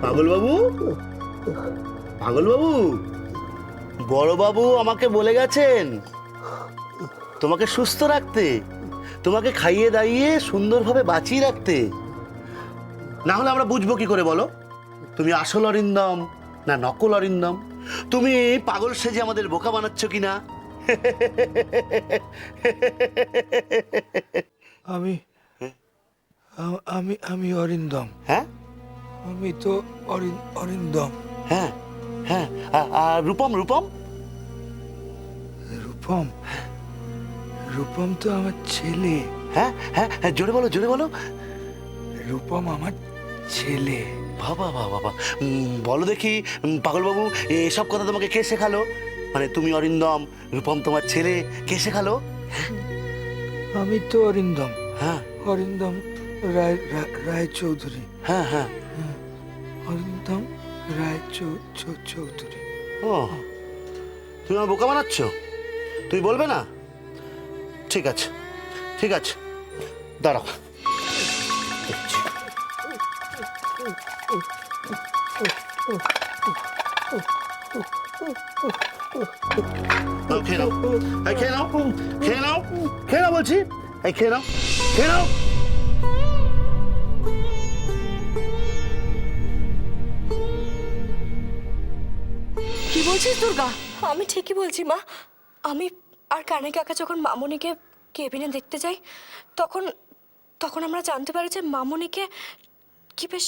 পাগল বাবু, পাগল বাবু, বড় বাবু আমাকে বলে গেছেন তোমাকে সুস্থ রাখতে, তোমাকে খাইয়ে দাইয়ে সুন্দরভাবে বাঁচিয়ে রাখতে। না হলে আমরা বুঝবো কি করে বলো তুমি আসল অরিন্দম না নকল অরিন্দম? তুমি পাগল সেজে আমাদের বোকা বানাচ্ছ কিনা? আমি আমি আমি অরিন্দম। হ্যাঁ আমি তো অরিন্দম। হ্যাঁ হ্যাঁ, আর রূপম? রূপম রূপম? রূপম তো আমার ছেলে। হ্যাঁ হ্যাঁ হ্যাঁ, জোরে বলো, জোরে বলো। রূপম আমার ছেলে। বাবা বাবা বাবা, বলো দেখি পাগলবাবু, এসব কথা তোমাকে কে শেখালো? মানে তুমি অরিন্দম, রূপম তোমার ছেলে, কে শেখালো? আমি তো অরিন্দম। হ্যাঁ অরিন্দম রায় চৌধুরী। হ্যাঁ হ্যাঁ, অরিন্দম রায় চৌধুরী। ও, তুমি আমার বোকা বানাচ্ছ? তুমি বলবে না? ঠিক আছে ঠিক আছে, দাঁড়াও। খেয়ে নাও, খেয়ে নাও, খেয়ে নাও, খেয়ে নাও বলছি, খেয়ে নাও, খেয়ে নাও। কি বলছিস দুর্গা? আমি ঠিকই বলছি মা। আমি আর কানে কাকা যখন মামুনিকে কেবিনে দেখতে যাই, তখন তখন আমরা জানতে পারি যে মামুনিকে কি বেশ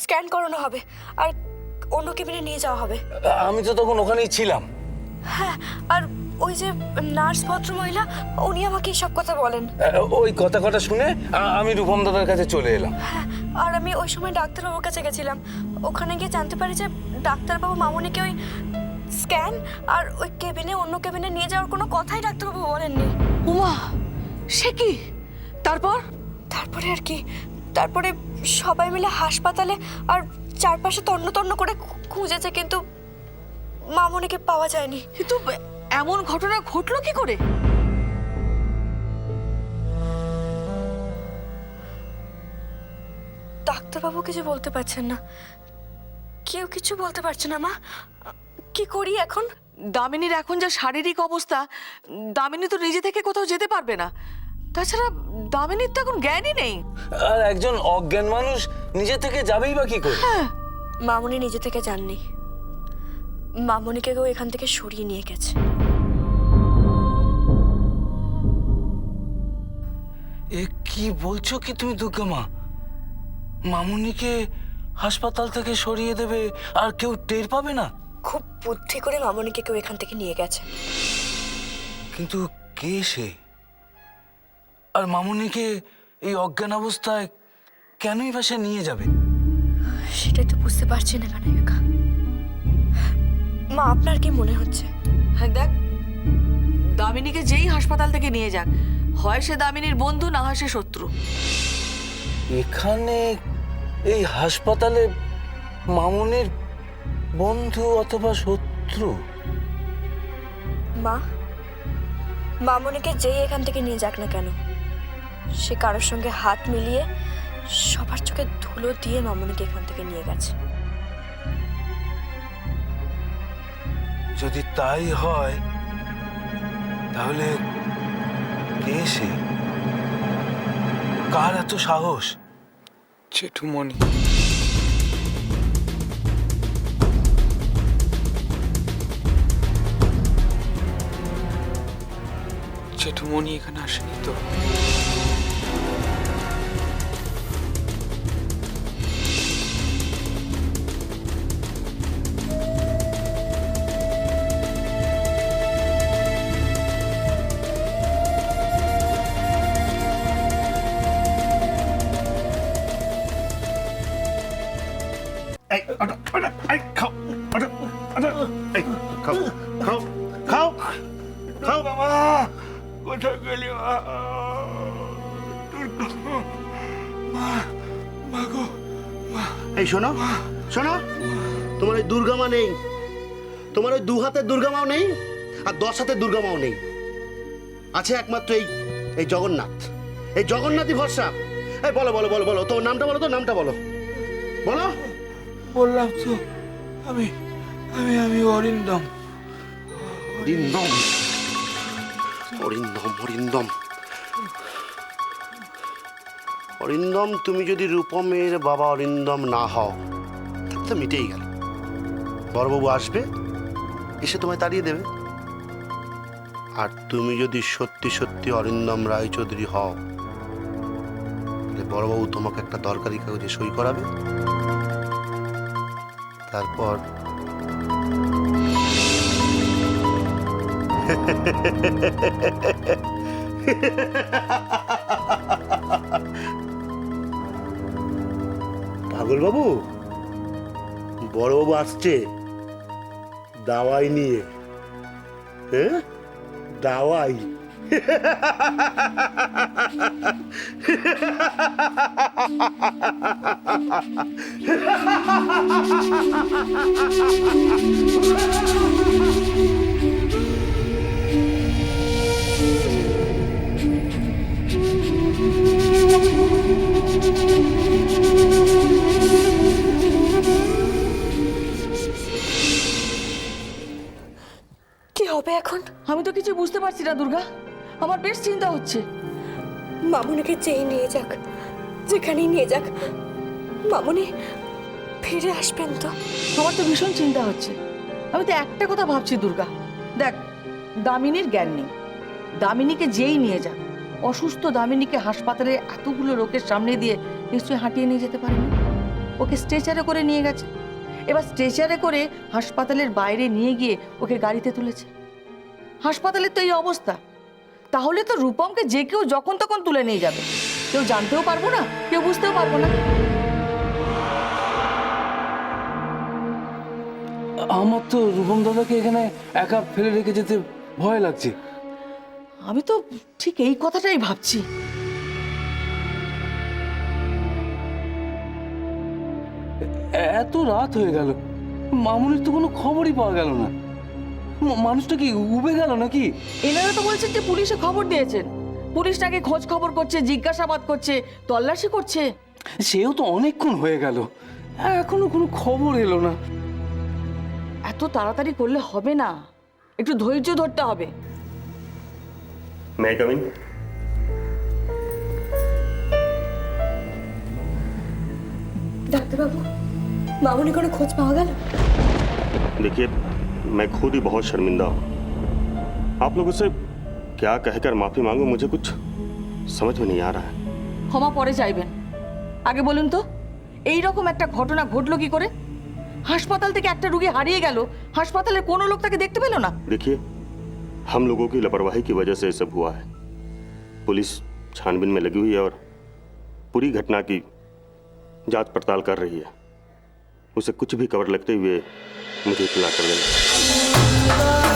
স্ক্যান করানো হবে আর অন্য কেবিনে নিয়ে যাওয়া হবে। আমি তো তখন ওখানেই ছিলাম। হ্যাঁ, আর ওই যে নার্স ভদ্রমহিলা, উনি আমাকে সব কথা বলেন। ওই কথা শুনে আমি রূপম দাদার কাছে চলে এলাম। হ্যাঁ, আর আমি ওই সময় ডাক্তারবাবুর কাছে গেছিলাম। ওখানে গিয়ে জানতে পারি যে ডাক্তারবাবু মামুনিকে ওই স্ক্যান আর ওই কেবিনে অন্য কেবিনে নিয়ে যাওয়ার কোনো কথাই ডাক্তারবাবু বলেননি। উমা, সে কি? তারপরে আর কি, তারপরে সবাই মিলে হাসপাতালে আর চারপাশে তন্ন তন্ন করে খুঁজেছে, কিন্তু মামুনিকে পাওয়া যায়নি। কিন্তু এমন ঘটনা ঘটলো কি করে? ডাক্তারবাবু কিছু বলতে পারছেন না, কেউ কিছু বলতে পারছে না। মা, কি করি এখন? দামিনীর এখন যা শারীরিক অবস্থা, দামিনী তো নিজে থেকে কোথাও যেতে পারবে না। তাছাড়া দামিনীর তো এখন জ্ঞানই নেই। আর একজন অজ্ঞান মানুষ নিজে থেকে যাবেই বা কি করে? মামুনি নিজে থেকে যাননি, মামুনিকে কেউ এখান থেকে সরিয়ে নিয়ে গেছে। এ কি বলছো কি তুমি দুর্গা মা? মামুনিকে হাসপাতাল থেকে সরিয়ে দেবে আর কেউ টের পাবে না? খুব বুদ্ধি করে মামুনিকে কেউ এখান থেকে নিয়ে গেছে। কিন্তু কে সে? আর মামুনিকে এই অজ্ঞান অবস্থায় কেনই বা সে নিয়ে যাবে? সেটাই তো বুঝতে পারছি না কানাইকা। মা, আপনার কি মনে হচ্ছে? হ্যাঁ দেখ, দামিনীকে যেই হাসপাতাল থেকে নিয়ে যাক, হয় সে দামিনীর বন্ধু, না হয় সে শত্রু। এখানে এই হাসপাতালে মামুনির বন্ধু অথবা শত্রু? মা, মামুনিকে যেই এখান থেকে নিয়ে যাক না কেন, সে কারোর সঙ্গে হাত মিলিয়ে সবার চোখে ধুলো দিয়ে মামুনিকে এখান থেকে নিয়ে গেছে। যদি তাই হয় তাহলে কে সে? কার এত সাহস? জেঠুমণি। জেঠুমণি এখানে আসেনি তো? খাও, খাও, খাও, খাও। বাবা, কোথায় গেলি? এই শোনো, শোনো, তোমার এই দুর্গা মা নেই, তোমার ওই 2 হাতের দুর্গা মাও নেই আর 10 হাতের দুর্গা মাও নেই, আছে একমাত্র এই জগন্নাথ। এই জগন্নাথই ভরসা। এই বলো বলো বলো বলো, তোর নামটা বলো, তোর নামটা বলো, বলো। বললাম তো আমি আমি আমি অরিন্দম। অরিন্দম, অরিন্দম, অরিন্দম, অরিন্দম। তুমি যদি রূপমের বাবা অরিন্দম না হও তাহলে তো মিটেই গেল। বড়বাবু আসবে, এসে তোমায় তাড়িয়ে দেবে। আর তুমি যদি সত্যি সত্যি অরিন্দম রায়চৌধুরী হও তাহলে বড়বাবু তোমাকে একটা দরকারি কাগজে সই করাবে। তারপর পাগল বাবু, বড়বাবু আসছে দাওয়াই নিয়ে। হ্যাঁ, দাওয়াই। কি হবে এখন? আমি তো কিছু বুঝতে পারছি না দুর্গা, আমার বেশ চিন্তা হচ্ছে। মামুনিকে যেই নিয়ে যাক, যেখানেই নিয়ে যাক, মামুনি ফিরে আসবেন তো? আমার তো ভীষণ চিন্তা হচ্ছে। আমি তো একটা কথা ভাবছি দুর্গা, দেখ দামিনীর জ্ঞান নেই, দামিনীকে যেই নিয়ে যাক, অসুস্থ দামিনীকে হাসপাতালে এতগুলো লোকের সামনে দিয়ে নিশ্চয়ই হাঁটিয়ে নিয়ে যেতে পারেনি। ওকে স্ট্রেচারে করে নিয়ে গেছে, এবার স্ট্রেচারে করে হাসপাতালের বাইরে নিয়ে গিয়ে ওকে গাড়িতে তুলেছে। হাসপাতালের তো এই অবস্থা, তাহলে তো রূপমকে যে কেউ যখন তখন তুলে নিয়ে যাবে, কেউ জানতেও পারবো না, কেউ বুঝতেও পারবো না। আমার তো রূপম দাদাকে এখানে একা ফেলে রেখে যেতে ভয় লাগছে। আমি তো ঠিক এই কথাটাই ভাবছি। এত রাত হয়ে গেল, মামুনির তো কোনো খবরই পাওয়া গেল না। মানুষটা কি উবে গেল নাকি? এনারা তো বলছেন যে পুলিশে খবর দিয়েছেন, পুলিশ নাকি খোঁজ খবর করছে, জিজ্ঞাসাবাদ করছে, তল্লাশি করছে। সেও তো অনেকক্ষণ হয়ে গেল, এখনো কোনো খবর এলো না। এত তাড়াতাড়ি করলে হবে না, একটু ধৈর্য ধরতে হবে। May I come in? ডাক্তারবাবু, মামুনি কোনো খোঁজ পাওয়া গেল? देखिए, मैं खुद ही बहुत शर्मिंदा हूँ। आप लोगों से क्या कहकर माफी मांगूं, मुझे कुछ समझ में नहीं आ रहा है। ক্ষমা পরে চাইবেন, আগে বলুন তো এই রকম একটা ঘটনা ঘটলো কি করে? হাসপাতাল থেকে একটা রোগী হারিয়ে গেল, হাসপাতালের কোনো লোক তাকে দেখতে পেল না। देखिए, हम लोगों की लापरवाही की वजह से ये सब हुआ है। पुलिस छानबीन में लगी हुई है और पूरी घटना की जांच पड़ताल कर रही है। उसे कुछ भी खबर लगते हुए मुझे इत्तला कर देना।